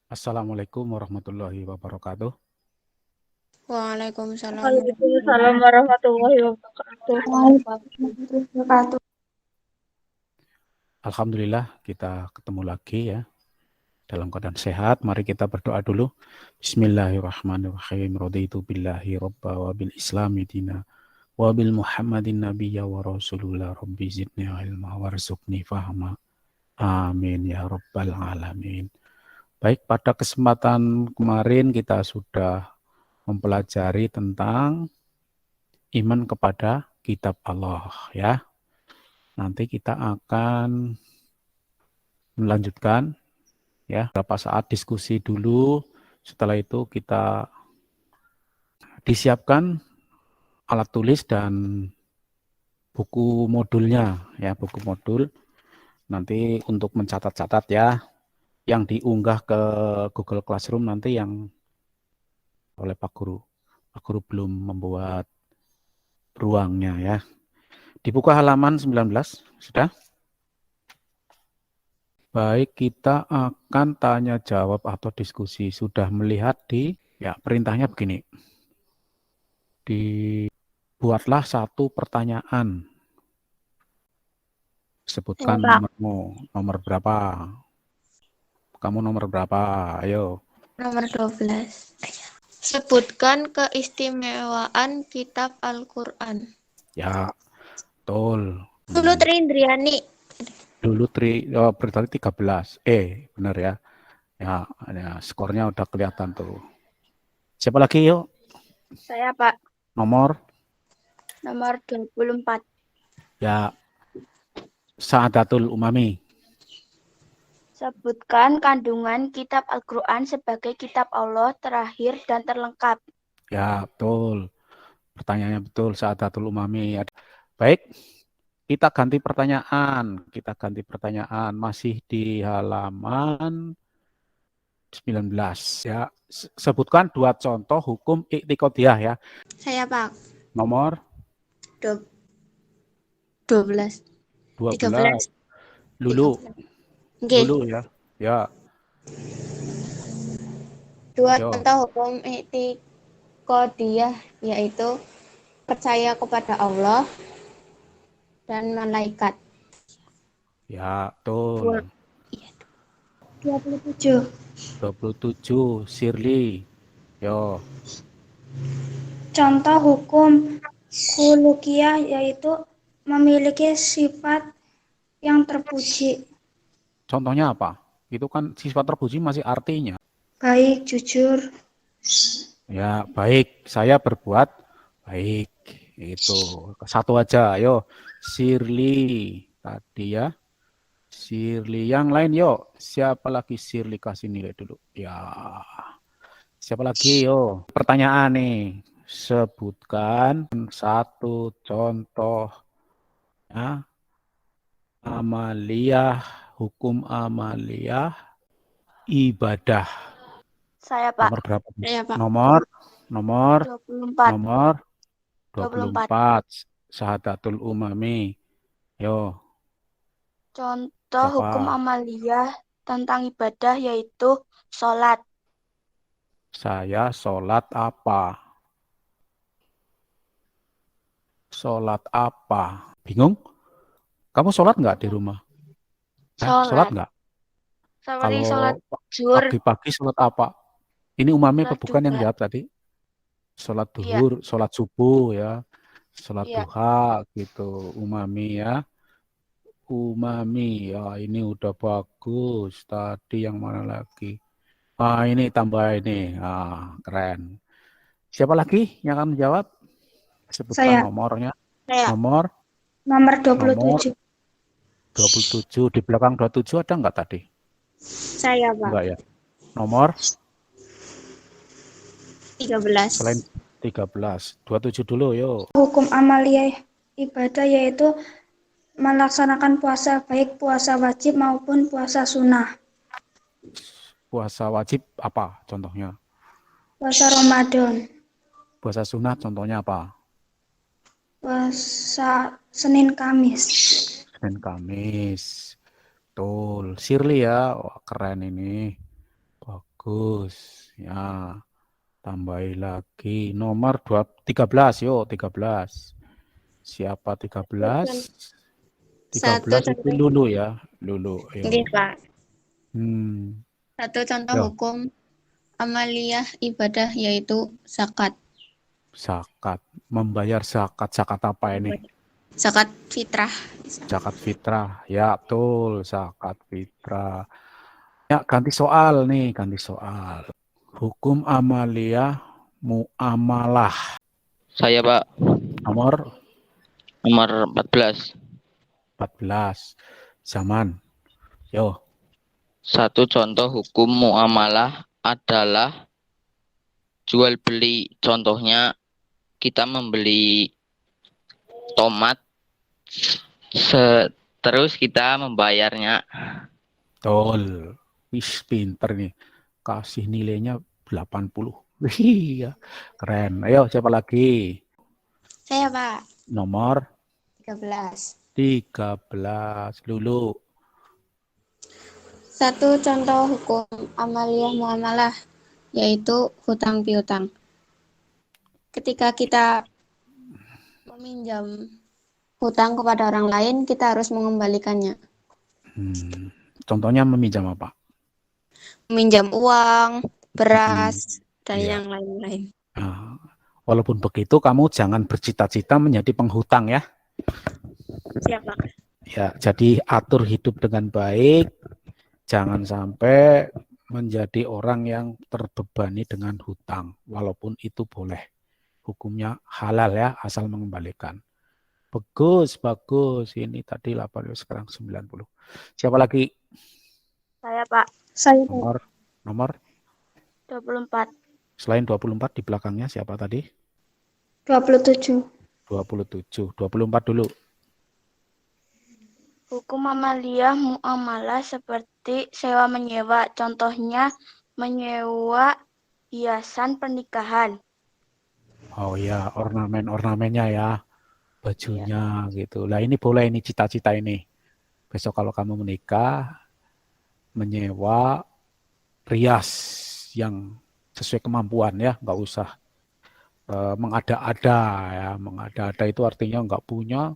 Assalamualaikum warahmatullahi wabarakatuh. Waalaikumsalam Waalaikumsalam warahmatullahi wabarakatuh. warahmatullahi wabarakatuh. Alhamdulillah kita ketemu lagi ya dalam keadaan sehat. Mari kita berdoa dulu. Bismillahirrahmanirrahim. Raditu billahi robba wa bil islami dina wa bil muhammadin nabiyya wa rasulullah rabbi zidni ilma warzuqni fahma. Amin ya rabbal alamin. Baik, pada kesempatan kemarin kita sudah mempelajari tentang iman kepada kitab Allah ya. Nanti kita akan melanjutkan ya beberapa saat diskusi dulu. Setelah itu kita disiapkan alat tulis dan buku modulnya ya, buku modul nanti untuk mencatat-catat ya, yang diunggah ke Google Classroom nanti yang oleh Pak Guru. Pak Guru belum membuat ruangnya ya. Dibuka halaman 19 sudah. Baik, kita akan tanya jawab atau diskusi. Sudah melihat ya perintahnya begini. Dibuatlah satu pertanyaan. Sebutkan nomormu. Nomor berapa? Kamu nomor berapa? Ayo. Nomor 12. Sebutkan keistimewaan kitab Al-Quran. Ya, betul. Dulu Trindriani. Dulu berarti 13. Benar ya. Ya, skornya udah kelihatan tuh. Siapa lagi yuk? Saya Pak. Nomor 24. Ya, Sa'adatul Umami. Sebutkan kandungan kitab Al-Quran sebagai kitab Allah terakhir dan terlengkap. Ya, betul. Pertanyaannya betul, Sa'adatul Umami. Baik, kita ganti pertanyaan. Masih di halaman 19 ya. Sebutkan dua contoh hukum i'tiqadiyah ya. Saya Pak. Nomor 12. 12. 13. Lulu. Okay. Lulu ya. Ya. Dua contoh hukum i'tiqadiyah yaitu percaya kepada Allah dan malaikat. Ya, betul. 27. 27, Shirley. Yo. Contoh hukum khuluqiyah yaitu memiliki sifat yang terpuji. Contohnya apa? Itu kan sifat terpuji masih artinya. Baik, jujur. Ya, baik. Saya berbuat baik. Itu satu aja. Ayo, Shirley tadi ya. Shirley yang lain yuk. Siapa lagi Shirley kasih nilai dulu? Ya. Siapa lagi yo? Pertanyaan nih. Sebutkan satu contoh ya, amaliyah, hukum amaliyah ibadah. Saya Pak. Nomor berapa? Saya Pak. Nomor 24. nomor 24. Sahadatul Umami. Yo. Contoh Siapa? hukum amaliyah tentang ibadah yaitu sholat. Saya sholat apa? Sholat apa? Bingung? Kamu sholat nggak di rumah? Sholat nggak? Seperti Kalau sholat zuhur. pagi-pagi sholat apa? Ini umami apa Sholat bukan yang juga. jawab tadi? Sholat Iya. duhur, sholat subuh ya. Sholat Iya. duha gitu. Umami ya. Umami. Ya, ini udah bagus. Tadi yang mana lagi? Ini tambah ini. Keren. Siapa lagi yang akan menjawab? Sebutkan Saya. nomornya. Saya. Nomor 27. 27. Di belakang 27 ada nggak tadi? Saya, Pak. Enggak ya. Nomor 13. selain 13. 27 dulu yuk. Hukum amaliyah ibadah yaitu melaksanakan puasa, baik puasa wajib maupun puasa sunnah. Puasa wajib apa contohnya? Puasa Ramadan. Puasa sunnah contohnya apa? Puasa Senin Kamis. Senin Kamis. Betul. Shirley ya. Wah, keren ini. Bagus. Bagus. Ya, tambahi lagi. Nomor 13, yuk 13. Siapa 13? Satu 13 itu contoh, Lulu ya. Lulu, nggih, yo. Pak. Hmm, Satu contoh yo, hukum amaliyah ibadah yaitu zakat. zakat. Membayar zakat. Zakat apa ini? Zakat fitrah. Zakat fitrah. Ya, betul. Zakat fitrah. Ya, ganti soal nih. Ganti soal. Hukum amaliyah muamalah. Saya Pak, Nomor nomor 14. 14. Zaman. Yo. Satu contoh hukum muamalah adalah jual beli. Contohnya kita membeli tomat, terus kita membayarnya. Betul. Wis pinter nih. Kasih nilainya 80. Iya, keren. Ayo, siapa lagi? Saya, Pak. Nomor 13. 13. Lulu. Satu contoh hukum amaliyah muamalah yaitu hutang piutang. Ketika kita meminjam hutang kepada orang lain, kita harus mengembalikannya. Contohnya meminjam apa? Meminjam uang, beras, dan Iya. yang lain-lain. Nah, walaupun begitu, kamu jangan bercita-cita menjadi penghutang ya. Siapa? Ya, jadi atur hidup dengan baik. Jangan sampai menjadi orang yang terbebani dengan hutang. Walaupun itu boleh. Hukumnya halal ya, asal mengembalikan. Bagus, bagus. Ini tadi 80, sekarang 90. Siapa lagi? Saya Pak, Saya Nomor 24. selain 24 di belakangnya siapa tadi? 27. 27. 24 dulu. Hukum amaliyah muamalah seperti sewa menyewa. Contohnya menyewa hiasan pernikahan. Oh ya, ornamen-ornamennya ya. Bajunya gitu. Lah ini boleh, ini cita-cita ini. Besok kalau kamu menikah, menyewa rias yang sesuai kemampuan ya, nggak usah mengada-ada ya. Mengada-ada itu artinya nggak punya,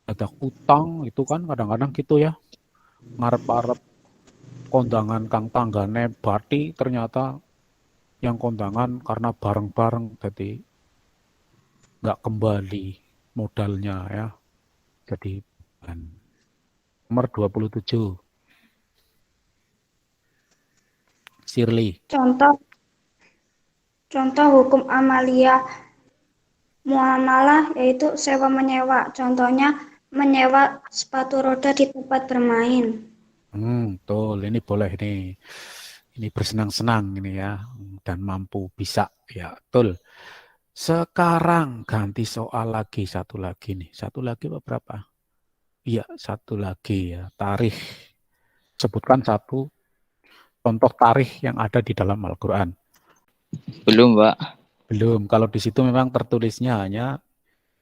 ada utang, itu kan kadang-kadang gitu ya. Ngarep-arep kondangan kang tanggane bati, ternyata yang kondangan karena bareng-bareng jadi nggak kembali modalnya ya. Jadi nomor 27. Shirley. Contoh hukum amaliyah muamalah yaitu sewa menyewa. Contohnya menyewa sepatu roda di tempat bermain. Betul. Ini boleh nih. Ini bersenang-senang ini ya. Dan mampu bisa. Ya, betul. Sekarang ganti soal lagi. Satu lagi nih. Satu lagi apa berapa? Iya, satu lagi ya. Tarikh. Sebutkan satu contoh tarikh yang ada di dalam Al-Quran. Belum Pak. Belum. Kalau di situ memang tertulisnya hanya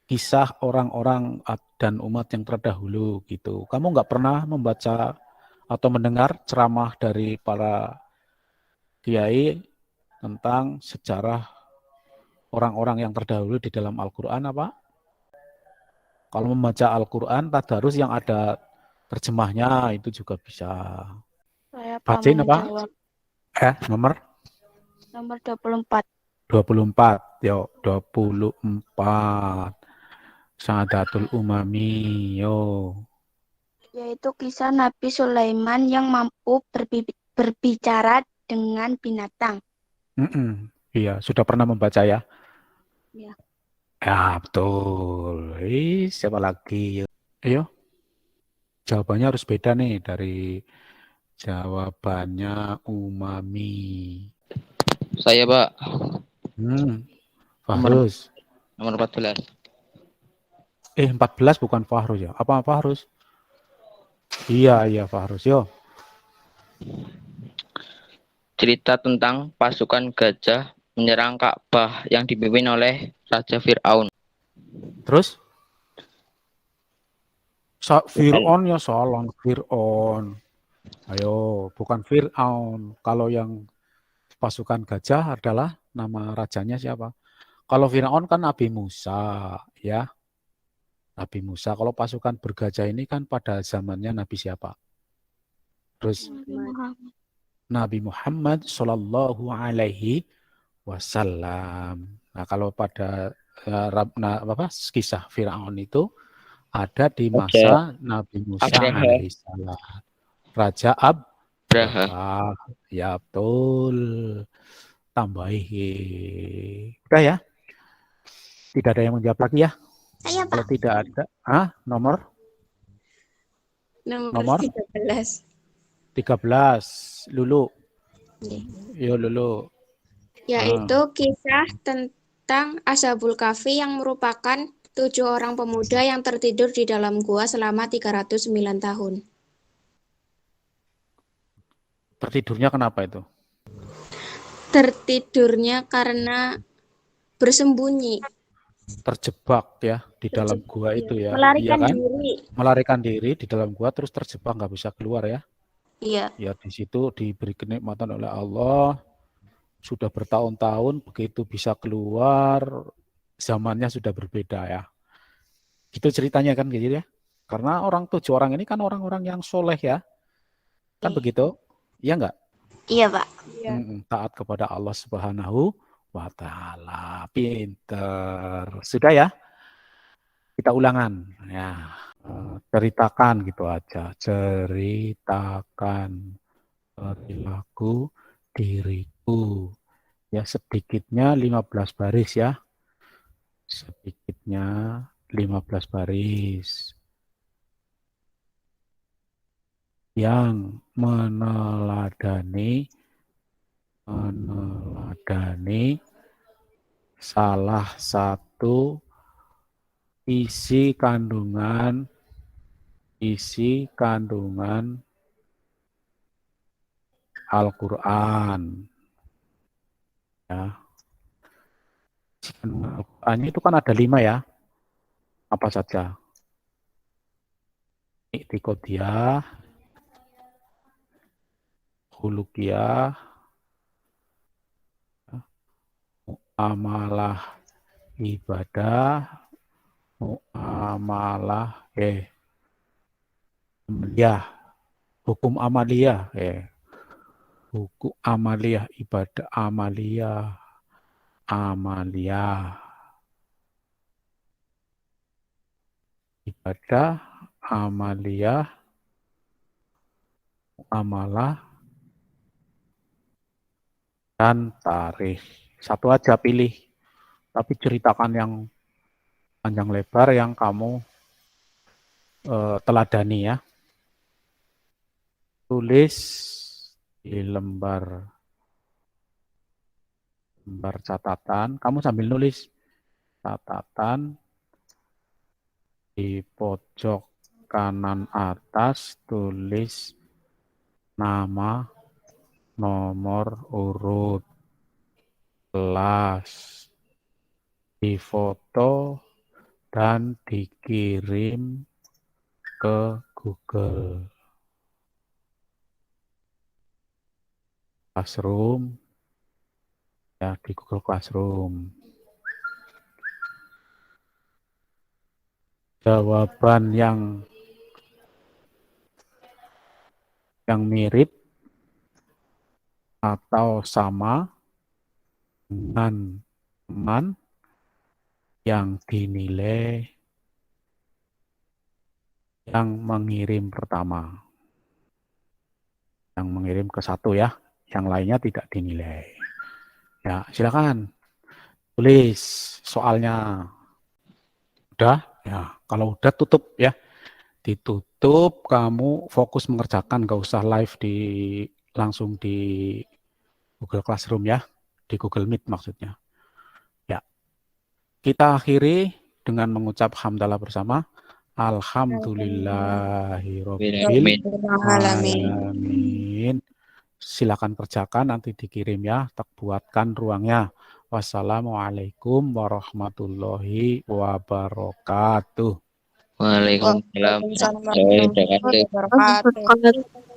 kisah orang-orang dan umat yang terdahulu gitu. Kamu nggak pernah membaca atau mendengar ceramah dari para kiai tentang sejarah orang-orang yang terdahulu di dalam Al-Quran apa? Kalau membaca Al-Quran, tadarus yang ada terjemahnya itu juga bisa. Saya Pak Bacain apa? menjawab. Nomor Nomor 24. 24. Yo, 24. Sa'adatul umami. Yo. Yaitu kisah Nabi Sulaiman yang mampu berbicara dengan binatang. Iya, sudah pernah membaca ya? Ya. Ya, betul. Siapa lagi? Ayo, jawabannya harus beda nih dari jawabannya Umami. Saya Pak. Fahruz. Nomor 14. 14 bukan Fahruz ya? Apa Fahruz? Iya, Fahruz. Yo. Cerita tentang pasukan gajah menyerang Ka'bah yang dipimpin oleh Raja Fir'aun. Terus? Fir'aun ya salah. Fir'aun. Ayo, bukan Fir'aun. Kalau yang pasukan gajah adalah nama rajanya siapa? Kalau Firaun kan Nabi Musa, ya. Nabi Musa. Kalau pasukan bergajah ini kan pada zamannya Nabi siapa? Terus Nabi Muhammad Shallallahu Alaihi Wasallam. Nah, kalau pada kisah Firaun itu ada di masa Nabi Musa Abraha. alaihissalam. Raja Abraha. Abraha. Ya betul. Tambahin. Udah ya? Tidak ada yang menjawab lagi ya? Saya Kalau Pak, tidak ada, nomor nomor 13. 13. Lulu. Oke. Yo Lulu. Yaitu kisah tentang Ashabul Kahfi yang merupakan 7 orang pemuda yang tertidur di dalam gua selama 309 tahun. Tertidurnya kenapa itu? Tertidurnya karena bersembunyi, Terjebak ya di dalam gua itu ya. melarikan Iya kan? diri. Melarikan diri di dalam gua terus terjebak nggak bisa keluar ya. Iya. Ya di situ diberi kenikmatan oleh Allah. Sudah bertahun-tahun begitu bisa keluar, zamannya sudah berbeda ya. Gitu ceritanya kan gitu ya. Karena 7 orang ini kan orang-orang yang soleh ya. Kan begitu? Iya enggak? Iya, Pak. Taat kepada Allah Subhanahu wa Ta'ala. Pinter. Sudah ya? Kita ulangan ya. Ceritakan gitu aja. Ceritakan perilaku diriku. Ya, sedikitnya 15 baris ya. Sedikitnya 15 baris. Yang meneladani salah satu isi kandungan Al-Quran. Ya. Al-Quran itu kan ada 5 ya. Apa saja? Iktiqodiyah, khuluqiyah, muamalah ibadah, muamalah amaliyah, hukum amaliyah, hukum amaliyah, ibadah amaliyah, ibadah amaliyah, amalah dan tarikh. Satu aja pilih, tapi ceritakan yang panjang lebar yang kamu teladani ya. Tulis di lembar catatan, kamu sambil nulis catatan di pojok kanan atas tulis nama, nomor urut, kelas, difoto dan dikirim ke Google Classroom ya, di Google Classroom. Jawaban yang mirip atau sama dengan teman yang dinilai yang mengirim pertama. Yang mengirim ke 1 ya, yang lainnya tidak dinilai. Ya, silakan tulis soalnya. Udah? Ya, kalau udah tutup ya. Ditutup, kamu fokus mengerjakan, nggak usah live langsung di Google Classroom ya, di Google Meet maksudnya. Ya, kita akhiri dengan mengucap hamdalah bersama. Alhamdulillahirobbil alamin. Silakan kerjakan, nanti dikirim ya, tak buatkan ruangnya. Wassalamualaikum warahmatullahi wabarakatuh. Waalaikumsalam warahmatullahi wabarakatuh.